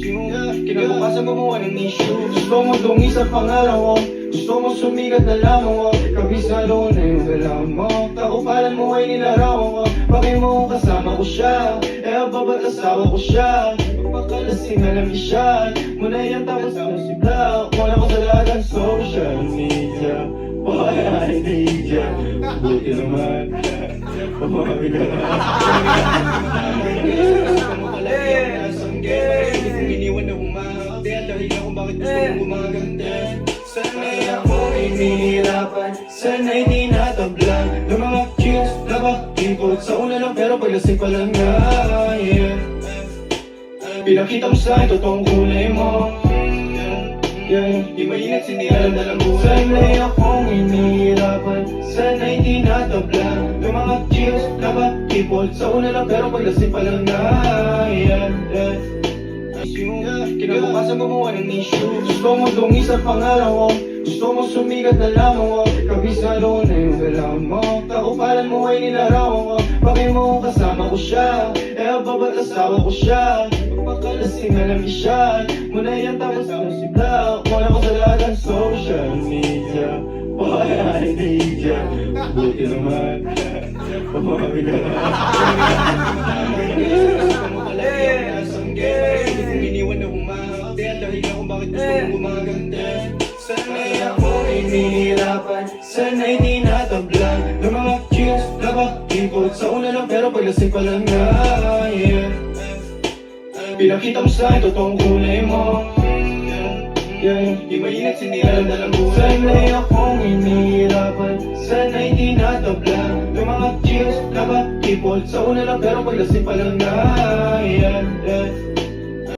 Kinabukasan gumawa ng issue. Gusto mo dungi sa pangaraw ko, gusto mo sumigat na lamang ko. Kabisado na yung galaw mo, kaupalan mo ay nilarawan ko. Bakit mo kasama ko siya, baba't asawa ko siya. Pagpakalasing alam siya, muna yan tapos ako si Black. Wala ko sa lahat ng social media, boy I need ya. Buti naman, pumami ka na. Iniwan na humahakte at dahil ako bakit gusto mong gumaganda. Sana'y ako inihirapan, sana'y di natablan ng mga cheers na bakipot sa una lang pero paglasing pa lang nga, yeah. Pinakita mo sa'kin totoong kulay mo, di mainit, sinialam na lang buhay. Sana'y akong inihirapan, sana'y di natablan ng mga cheers na bakipot sa una lang pero paglasing pa lang nga, yeah. Kinabukasan gumawa ng issue. Gusto mo dungi sa pangaraw ko, gusto mo sumigat na lamang ko. Kabisado na yung galaw mo, kaupalan mo ay nilarawan ko. Bakit mo kasama ko siya, baba't asawa ko siya. Pagpakalasing alam siya, muna yan tapos ako si Black. Wala ko sa lahat ng social media, boy I need ya. Buti naman, pumami ka na. Iniwan na humahakte at dahil ako bakit gusto mong gumaganda. Sana'y ako inihirapan, sana'y di natablan ng mga cheers na bakipot sa una lang pero paglasing pa lang nga, yeah. Pinakita mo sa'kin totoong kulay mo, di mainit, sinialam na lang buhay. Sana'y akong inihirapan, sana'y di natablan ng mga cheers na bakipot sa una lang pero paglasing pa lang nga, yeah.